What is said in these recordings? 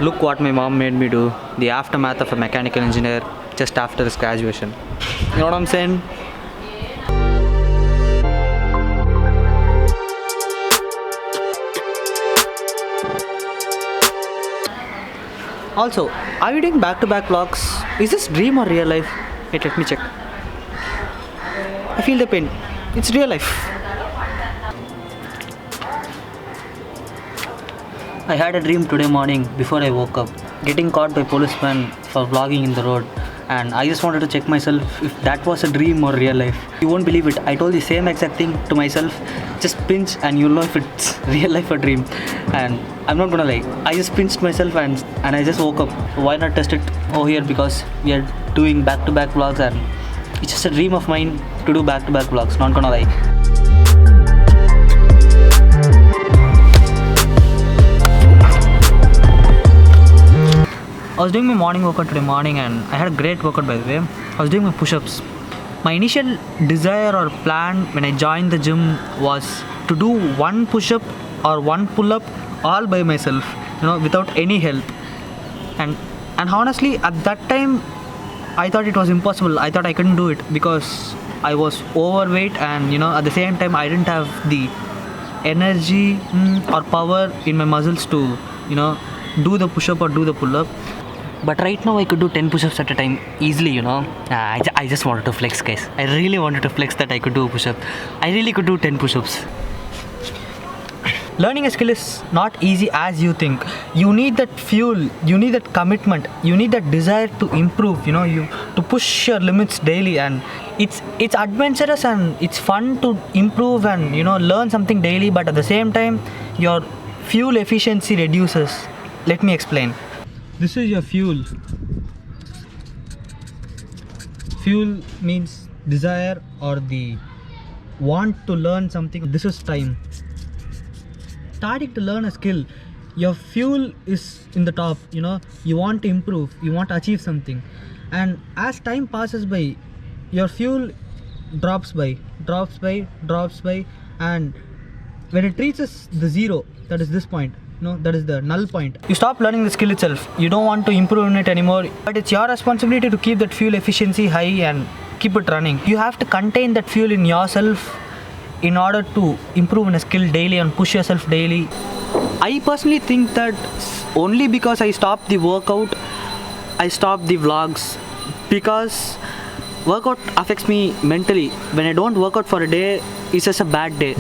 Look what my mom made me do. The aftermath of a mechanical engineer just after his graduation. You know what I'm saying? Also, are you doing back-to-back vlogs? Is this dream or real life? Wait, let me check. I feel the pain. It's real life. I had a dream today morning before I woke up, getting caught by policemen for vlogging in the road, and I just wanted to check myself if that was a dream or real life. You won't believe it. I told the same exact thing to myself. Just pinch and you'll know if it's real life or dream. And I'm not gonna lie, I just pinched myself and I just woke up. Why not test it over here, because we are doing back-to-back vlogs and it's just a dream of mine to do back-to-back vlogs, not gonna lie. I was doing my morning workout today morning and I had a great workout, by the way. I was doing my push-ups. My initial desire or plan when I joined the gym was to do one push-up or one pull-up all by myself, without any help. And honestly, at that time, I thought it was impossible. I thought I couldn't do it because I was overweight and at the same time I didn't have the energy or power in my muscles to do the push-up or do the pull-up. But right now I could do 10 push-ups at a time easily, I just wanted to flex, guys. I really wanted to flex that I could do a push-up. I really could do 10 push-ups. Learning a skill is not easy as you think. You need that fuel, you need that commitment, you need that desire to improve, you to push your limits daily, and it's adventurous and it's fun to improve and learn something daily, but at the same time your fuel efficiency reduces. Let me explain. This is your fuel. Fuel means desire or the want to learn something. This is time. Starting to learn a skill, your fuel is in the top. You want to improve, you want to achieve something, and as time passes by, your fuel drops by, and when it reaches the zero, that is this point, that is the null point, you stop learning the skill itself. You don't want to improve in it anymore, but it's your responsibility to keep that fuel efficiency high and keep it running. You have to contain that fuel in yourself in order to improve in a skill daily and push yourself daily. I personally think that only because I stopped the workout, I stopped the vlogs, because workout affects me mentally. When I don't work out for a day, it's just a bad day,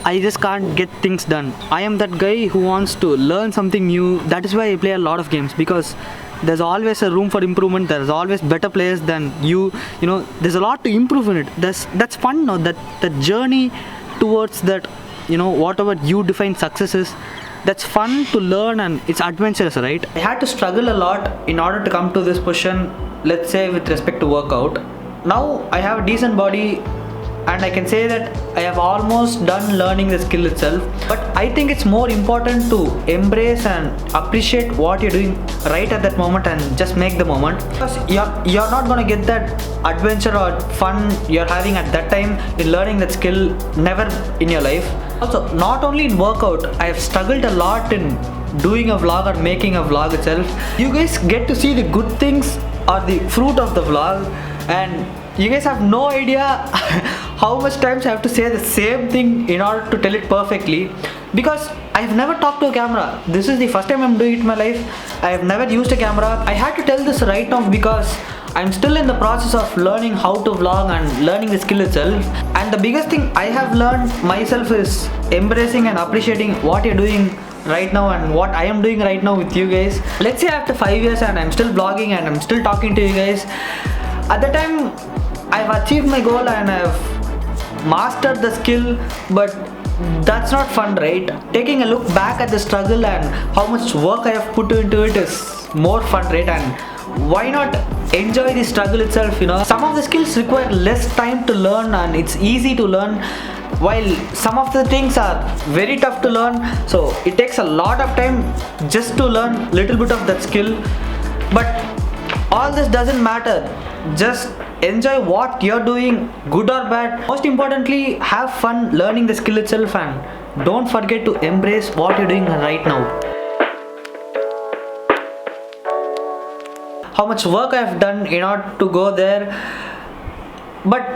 I just can't get things done. I am that guy who wants to learn something new. That is why I play a lot of games, because there's always a room for improvement. There's always better players than you. There's a lot to improve in it. That's fun. That journey towards that, whatever you define success is, that's fun to learn and it's adventurous, right? I had to struggle a lot in order to come to this position, let's say with respect to workout. Now I have a decent body and I can say that I have almost done learning the skill itself. But I think it's more important to embrace and appreciate what you're doing right at that moment and just make the moment, because you're not gonna get that adventure or fun you're having at that time in learning that skill never in your life. Also, not only in workout, I have struggled a lot in doing a vlog or making a vlog itself. You guys get to see the good things or the fruit of the vlog, and you guys have no idea how much times I have to say the same thing in order to tell it perfectly, because I've never talked to a camera. This is the first time I'm doing it in my life. I have never used a camera. I had to tell this right now because I'm still in the process of learning how to vlog and learning the skill itself. And the biggest thing I have learned myself is embracing and appreciating what you're doing right now and what I am doing right now with you guys. Let's say after 5 years and I'm still vlogging and I'm still talking to you guys. At the time, I've achieved my goal and I've mastered the skill, but that's not fun, right? Taking a look back at the struggle and how much work I have put into it is more fun, right? And why not enjoy the struggle itself? Some of the skills require less time to learn and it's easy to learn, while some of the things are very tough to learn, so it takes a lot of time just to learn little bit of that skill. But all this doesn't matter. Just enjoy what you're doing, good or bad. Most importantly, have fun learning the skill itself, and don't forget to embrace what you're doing right now. how much work I have done in order to go there. But